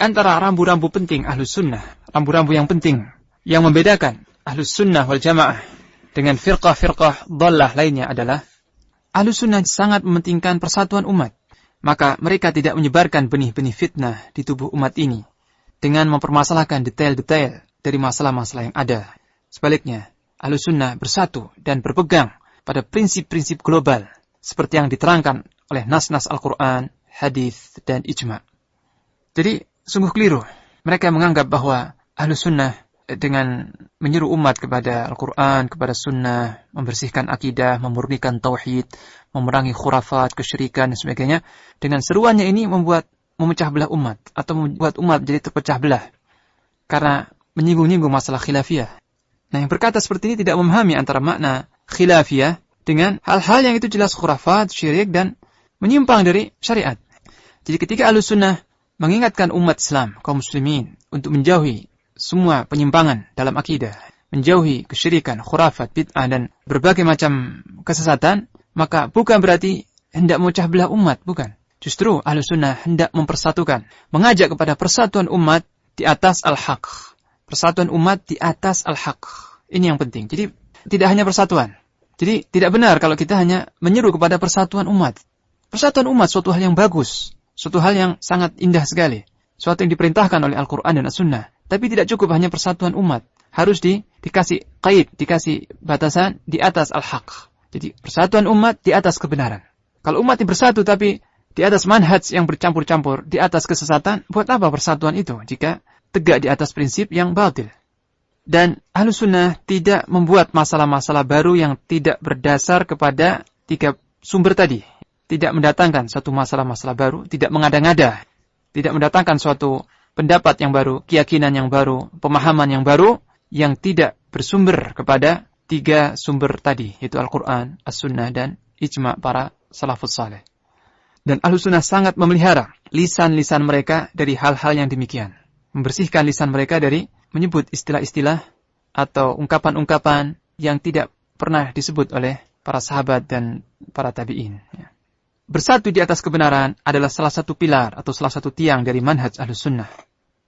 antara rambu-rambu penting Ahlus Sunnah, rambu-rambu yang penting, yang membedakan Ahlus Sunnah wal Jamaah dengan firqah-firqah dhallah lainnya adalah Ahlus Sunnah sangat mementingkan persatuan umat. Maka mereka tidak menyebarkan benih-benih fitnah di tubuh umat ini dengan mempermasalahkan detail-detail dari masalah-masalah yang ada. Sebaliknya, Ahlus Sunnah bersatu dan berpegang pada prinsip-prinsip global seperti yang diterangkan oleh nas-nas Al-Quran, hadis, dan ijma'. Jadi, sungguh keliru. Mereka menganggap bahwa Ahlus Sunnah dengan menyeru umat kepada Al-Quran, kepada Sunnah, membersihkan akidah, memurnikan tauhid, memerangi khurafat, kesyirikan, dan sebagainya. Dengan seruannya ini memecah belah umat, atau membuat umat jadi terpecah belah. Karena menyinggung-nyinggung masalah khilafiyah. Nah, yang berkata seperti ini tidak memahami antara makna khilafiyah dengan hal-hal yang itu jelas khurafat, syirik, dan menyimpang dari syariat. Jadi ketika Ahlus Sunnah mengingatkan umat Islam, kaum muslimin, untuk menjauhi semua penyimpangan dalam akidah, menjauhi kesyirikan, khurafat, bid'ah, dan berbagai macam kesesatan, maka bukan berarti hendak memecah belah umat, bukan. Justru Ahlus Sunnah hendak mempersatukan, mengajak kepada persatuan umat di atas al-haq. Persatuan umat di atas al-haq. Ini yang penting. Jadi tidak hanya persatuan. Jadi tidak benar kalau kita hanya menyeru kepada persatuan umat. Persatuan umat suatu hal yang bagus, suatu hal yang sangat indah sekali, suatu yang diperintahkan oleh Al-Quran dan As-Sunnah. Tapi tidak cukup hanya persatuan umat. Harus dikasih qaid, dikasih batasan di atas al-haq. Jadi persatuan umat di atas kebenaran. Kalau umat ini bersatu tapi di atas manhaj yang bercampur-campur, di atas kesesatan, buat apa persatuan itu jika tegak di atas prinsip yang batil? Dan Ahlus Sunnah tidak membuat masalah-masalah baru yang tidak berdasar kepada 3 sumber tadi. Tidak mendatangkan satu masalah-masalah baru, tidak mengada-ngada, tidak mendatangkan suatu pendapat yang baru, keyakinan yang baru, pemahaman yang baru, yang tidak bersumber kepada 3 sumber tadi, yaitu Al-Quran, As-Sunnah, dan ijma' para salafus saleh. Dan Ahlus Sunnah sangat memelihara lisan-lisan mereka dari hal-hal yang demikian. Membersihkan lisan mereka dari menyebut istilah-istilah atau ungkapan-ungkapan yang tidak pernah disebut oleh para sahabat dan para tabi'in. Bersatu di atas kebenaran adalah salah satu pilar atau salah satu tiang dari manhaj Ahlus Sunnah.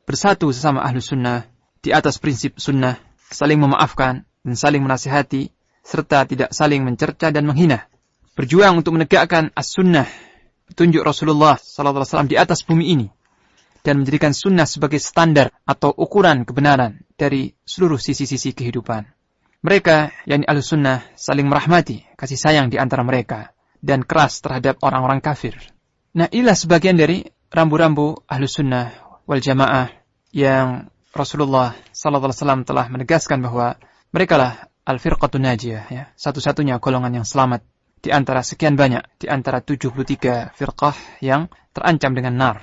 Bersatu sesama Ahlus Sunnah di atas prinsip sunnah, saling memaafkan dan saling menasihati, serta tidak saling mencerca dan menghina. Berjuang untuk menegakkan as-sunnah, petunjuk Rasulullah SAW di atas bumi ini, dan menjadikan sunnah sebagai standar atau ukuran kebenaran dari seluruh sisi-sisi kehidupan. Mereka, yakni Ahlus Sunnah, saling merahmati, kasih sayang di antara mereka, dan keras terhadap orang-orang kafir. Nah, inilah sebagian dari rambu-rambu Ahlus Sunnah wal Jamaah yang Rasulullah SAW telah menegaskan bahwa merekalah al-firqatun najiyah, ya, satu-satunya golongan yang selamat di antara sekian banyak, di antara 73 firqah yang terancam dengan nar.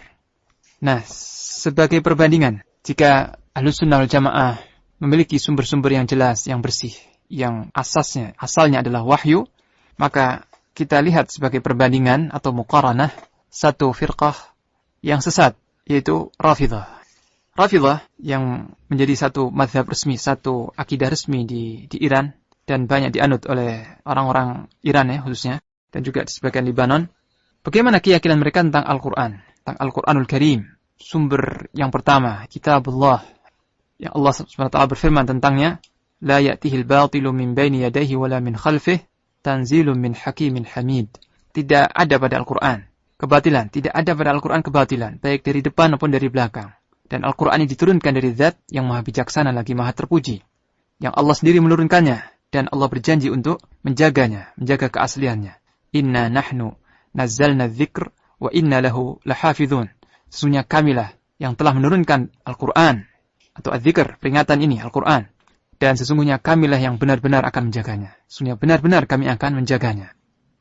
Nah, sebagai perbandingan, jika Ahlus Sunnah wal Jamaah memiliki sumber-sumber yang jelas, yang bersih, yang asalnya adalah wahyu, maka kita lihat sebagai perbandingan atau muqaranah satu firqah yang sesat, yaitu Rafidhah. Rafidhah yang menjadi satu mazhab resmi, satu akidah resmi di Iran, dan banyak dianut oleh orang-orang Iran, ya, khususnya, dan juga di sebagian Libanon. Bagaimana keyakinan mereka tentang Al-Quran, tentang Al-Quranul Karim, sumber yang pertama, Kitabullah, yang Allah SWT berfirman tentangnya, La ya'tihil batilu min baini yadayhi wala min khalfih, Tanzilun min hakimin hamid. Tidak ada pada Al-Quran kebatilan, tidak ada pada Al-Quran kebatilan, baik dari depan maupun dari belakang. Dan Al-Quran ini diturunkan dari Zat yang maha bijaksana lagi maha terpuji, yang Allah sendiri menurunkannya, dan Allah berjanji untuk menjaganya, menjaga keasliannya. Inna nahnu nazzalna dzikr wa inna lahu lahafidhun. Sesungguhnya kamilah yang telah menurunkan Al-Quran atau Adz-Dzikr, peringatan ini Al-Quran, dan sesungguhnya kamilah yang benar-benar akan menjaganya. Sesungguhnya benar-benar kami akan menjaganya.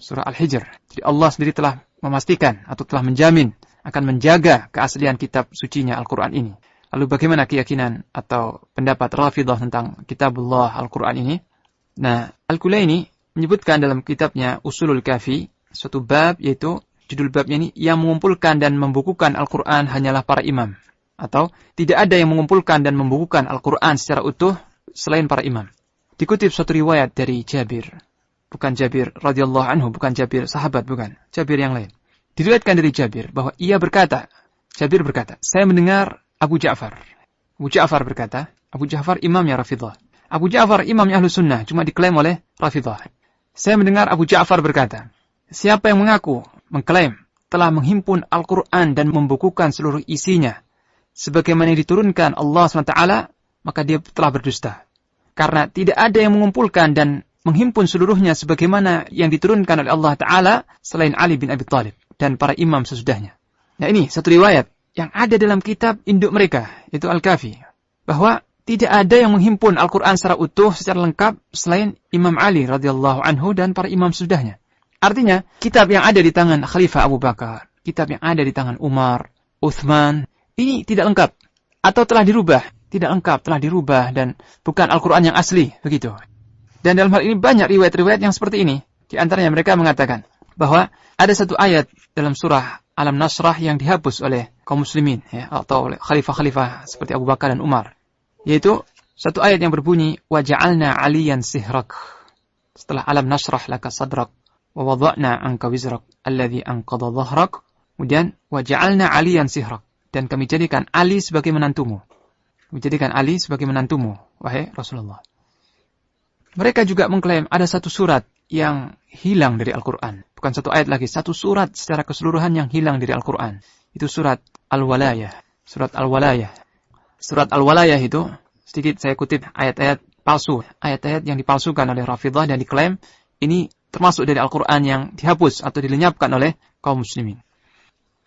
Surah Al-Hijr. Jadi Allah sendiri telah memastikan atau telah menjamin akan menjaga keaslian kitab sucinya Al-Quran ini. Lalu bagaimana keyakinan atau pendapat Rafidhah tentang Kitabullah Al-Quran ini? Nah, Al-Kulaini menyebutkan dalam kitabnya Usulul Kafi suatu bab, yaitu judul babnya ini, yang mengumpulkan dan membukukan Al-Quran hanyalah para imam. Atau tidak ada yang mengumpulkan dan membukukan Al-Quran secara utuh selain para imam. Dikutip suatu riwayat dari Jabir, bukan Jabir radhiyallahu anhu, bukan Jabir sahabat, bukan, Jabir yang lain. Diriwayatkan dari Jabir bahwa ia berkata, Jabir berkata, saya mendengar Abu Ja'far. Abu Ja'far berkata, Abu Ja'far imamnya Rafidhah. Abu Ja'far imamnya Ahlus Sunnah, cuma diklaim oleh Rafidhah. Saya mendengar Abu Ja'far berkata, siapa yang mengaku, mengklaim, telah menghimpun Al-Quran dan membukukan seluruh isinya, sebagaimana yang diturunkan Allah SWT, maka dia telah berdusta. Karena tidak ada yang mengumpulkan dan menghimpun seluruhnya sebagaimana yang diturunkan oleh Allah Ta'ala selain Ali bin Abi Thalib dan para imam sesudahnya. Nah ini satu riwayat yang ada dalam kitab induk mereka, yaitu Al-Kafi, bahwa tidak ada yang menghimpun Al-Quran secara utuh, secara lengkap selain Imam Ali radhiyallahu anhu dan para imam sesudahnya. Artinya, kitab yang ada di tangan Khalifah Abu Bakar, kitab yang ada di tangan Umar, Uthman, ini tidak lengkap. Atau telah dirubah. Tidak lengkap, telah dirubah dan bukan Al-Quran yang asli. Begitu. Dan dalam hal ini banyak riwayat-riwayat yang seperti ini. Di antaranya mereka mengatakan bahwa ada satu ayat dalam surah Alam Nasrah yang dihapus oleh kaum muslimin, ya, atau oleh khalifah-khalifah seperti Abu Bakar dan Umar. Yaitu satu ayat yang berbunyi, وَجَعَلْنَا عَلِيًّا سِهْرَكْ. Setelah Alam Nasrah laka sadrak. وَوَضَعْنَا عَنْكَ وِزْرَكْ الَّذِي أَنْقَضَ ظَهْرَكْ. Kemudian وَجَعَلْنَا عَلِيًّا سِهْرَكْ. Dan kami jadikan Ali sebagai menantumu. Kami jadikan Ali sebagai menantumu, wahai Rasulullah. Mereka juga mengklaim ada satu surat yang hilang dari Al-Quran. Bukan satu ayat lagi, satu surat secara keseluruhan yang hilang dari Al-Quran. Itu surat Al-Walayah. Surat Al-Walayah. Surat Al-Walayah itu, sedikit saya kutip ayat-ayat palsu. Ayat-ayat yang dipalsukan oleh Rafidhah dan diklaim ini termasuk dari Al-Quran yang dihapus atau dilenyapkan oleh kaum muslimin.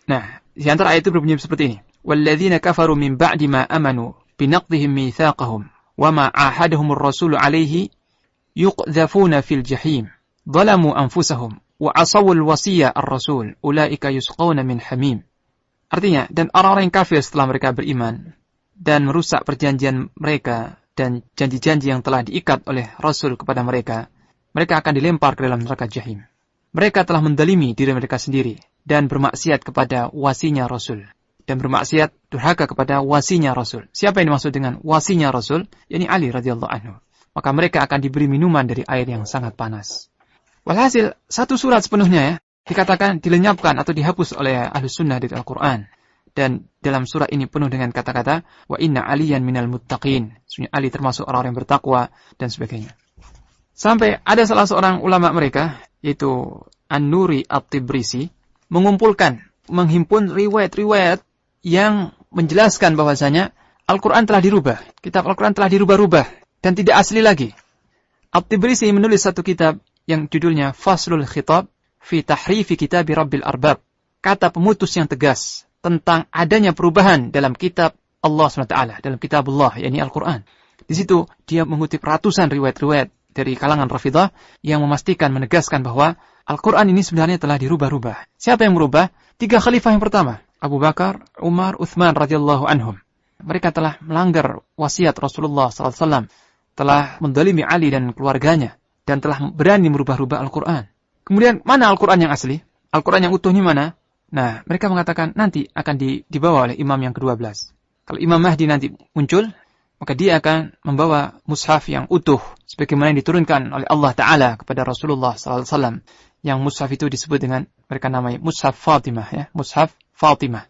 Nah, di antara ayat itu berbunyi seperti ini. وَالَّذِينَ كَفَرُوا مِنْ بَعْدِ مَا أَمَنُوا بِنَقْضِهِمْ مِيثَاقَهُمْ وَمَا عَاهَدَهُمُ الرَّسُولُ عَلَيْهِ يُقْذَفُونَ فِي الْجَحِيمِ ظَلَمُوا أَنفُسَهُمْ وَعَصَوُا الْوَصِيَّةَ الرَّسُولِ أُولَئِكَ يُسْقَوْنَ مِنْ حَمِيمٍ. Artinya, dan orang-orang yang kafir setelah mereka beriman dan merusak perjanjian mereka dan janji-janji yang telah diikat oleh Rasul kepada mereka, mereka akan dilempar ke dalam neraka jahim. Mereka telah mendalimi diri mereka sendiri dan bermaksiat kepada wasinya Rasul. Dan bermaksiat durhaka kepada wasinya Rasul. Siapa yang dimaksud dengan wasinya Rasul? Yani Ali radhiyallahu anhu. Maka mereka akan diberi minuman dari air yang sangat panas. Walhasil, satu surat sepenuhnya ya, dikatakan dilenyapkan atau dihapus oleh Ahlus Sunnah dari Al-Quran. Dan dalam surat ini penuh dengan kata-kata, wa inna aliyan minal muttaqin. Sebenarnya Ali termasuk orang yang bertakwa dan sebagainya. Sampai ada salah seorang ulama mereka, yaitu An-Nuri At-Tibrisi, menghimpun riwayat-riwayat yang menjelaskan bahwasanya Al-Quran telah dirubah. Kitab Al-Quran telah dirubah-rubah dan tidak asli lagi. At-Tibrisi menulis satu kitab yang judulnya Faslul Khitab fi Tahrifi Kitabi Rabbil Arbab. Kata pemutus yang tegas tentang adanya perubahan dalam kitab Allah SWT, dalam kitab Allah, yakni Al-Quran. Di situ dia mengutip ratusan riwayat-riwayat dari kalangan Rafidhah yang memastikan, menegaskan bahwa Al-Quran ini sebenarnya telah dirubah-rubah. Siapa yang merubah? 3 khalifah yang pertama, Abu Bakar, Umar, Uthman radhiyallahu anhum. Mereka telah melanggar wasiat Rasulullah SAW, telah mendalimi Ali dan keluarganya, dan telah berani merubah-rubah Al-Quran. Kemudian, mana Al-Quran yang asli? Al-Quran yang utuh ini mana? Nah, mereka mengatakan nanti akan dibawa oleh imam yang ke-12. Kalau Imam Mahdi nanti muncul, maka dia akan membawa mushaf yang utuh, sebagaimana yang diturunkan oleh Allah Ta'ala kepada Rasulullah SAW. Yang mushaf itu disebut dengan, mereka namanya mushaf Fatimah, ya, mushaf Fatimah.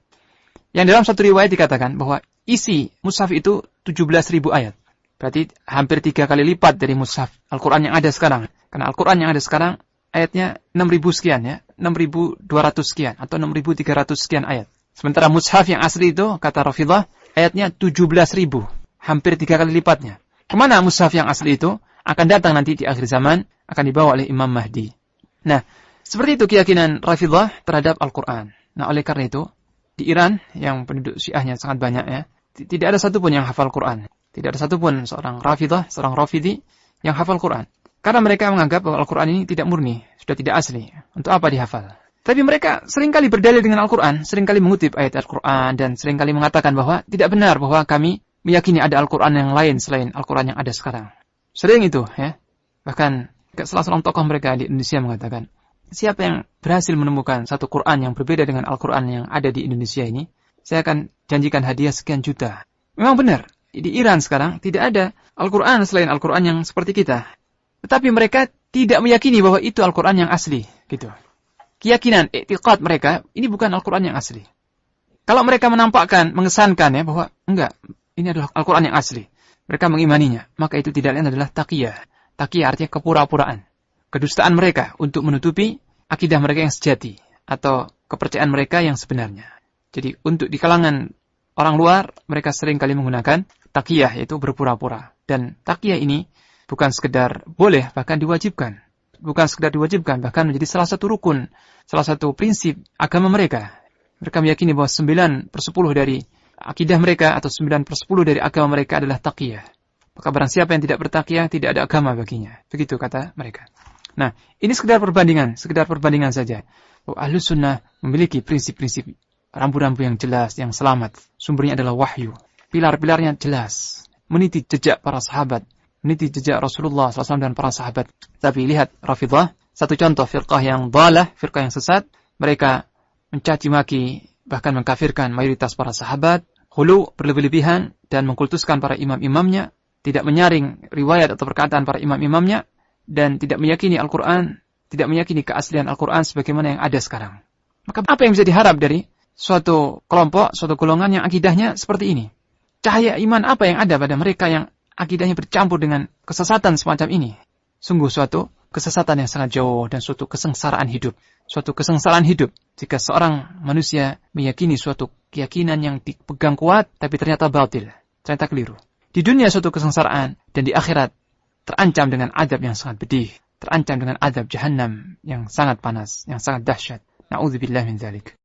Yang dalam satu riwayat dikatakan bahwa isi mushaf itu 17.000 ayat. Berarti hampir 3 kali lipat dari mushaf Al-Quran yang ada sekarang. Karena Al-Quran yang ada sekarang ayatnya 6.000 sekian, ya, 6.200 sekian atau 6.300 sekian ayat. Sementara mushaf yang asli itu, kata Rafidhah, ayatnya 17.000, hampir 3 kali lipatnya. Kemana mushaf yang asli itu? Akan datang nanti di akhir zaman, akan dibawa oleh Imam Mahdi. Nah, seperti itu keyakinan Rafidhah terhadap Al-Quran. Nah, oleh karena itu, di Iran, yang penduduk Syiahnya sangat banyak, ya, tidak ada satupun yang hafal Quran. Tidak ada satupun seorang Rafidhah, seorang Rafidhi yang hafal Quran. Karena mereka menganggap bahwa Al-Quran ini tidak murni, sudah tidak asli. Untuk apa dihafal? Tapi mereka seringkali berdalil dengan Al-Quran, seringkali mengutip ayat Al-Quran, dan seringkali mengatakan bahwa tidak benar bahwa kami meyakini ada Al-Quran yang lain selain Al-Quran yang ada sekarang. Sering itu, ya. Bahkan salah seorang tokoh mereka di Indonesia mengatakan, siapa yang berhasil menemukan satu Quran yang berbeda dengan Al-Quran yang ada di Indonesia ini, saya akan janjikan hadiah sekian juta. Memang benar, di Iran sekarang tidak ada Al-Quran selain Al-Quran yang seperti kita. Tetapi mereka tidak meyakini bahwa itu Al-Quran yang asli, gitu. Keyakinan, i'tiqad mereka, ini bukan Al-Quran yang asli. Kalau mereka menampakkan, mengesankan ya bahwa enggak, ini adalah Al-Quran yang asli, mereka mengimaninya, maka itu tidak lain adalah taqiyah. Taqiyah artinya kepura-puraan, kedustaan mereka untuk menutupi akidah mereka yang sejati atau kepercayaan mereka yang sebenarnya. Jadi untuk di kalangan orang luar, mereka sering kali menggunakan taqiyah, yaitu berpura-pura. Dan taqiyah ini bukan sekedar boleh, bahkan diwajibkan. Bukan sekedar diwajibkan, bahkan menjadi salah satu rukun, salah satu prinsip agama mereka. Mereka meyakini bahwa 9/10 dari akidah mereka atau 9/10 dari agama mereka adalah taqiyah. Maka barang siapa yang tidak bertaqiyah, tidak ada agama baginya. Begitu kata mereka. Nah, ini sekedar perbandingan saja. Bahwa Ahlus Sunnah memiliki prinsip-prinsip rambu-rambu yang jelas, yang selamat. Sumbernya adalah wahyu. Pilar-pilarnya jelas. Meniti jejak para sahabat, meniti jejak Rasulullah SAW dan para sahabat. Tapi lihat Rafidhah, satu contoh firqah yang dhalah, firqah yang sesat. Mereka mencaci maki, bahkan mengkafirkan mayoritas para sahabat, hulu, berlebih-lebihan, dan mengkultuskan para imam-imamnya, tidak menyaring riwayat atau perkataan para imam-imamnya, dan tidak meyakini Al-Quran, tidak meyakini keaslian Al-Quran sebagaimana yang ada sekarang. Maka apa yang bisa diharap dari suatu kelompok, suatu golongan yang akidahnya seperti ini? Cahaya iman apa yang ada pada mereka yang akidahnya bercampur dengan kesesatan semacam ini? Sungguh suatu kesesatan yang sangat jauh dan suatu kesengsaraan hidup. Suatu kesengsaraan hidup jika seorang manusia meyakini suatu keyakinan yang dipegang kuat tapi ternyata batil, ternyata keliru. Di dunia suatu kesengsaraan dan di akhirat terancam dengan azab yang sangat pedih, terancam dengan azab jahannam yang sangat panas, yang sangat dahsyat. Na'udzubillah min dzalik.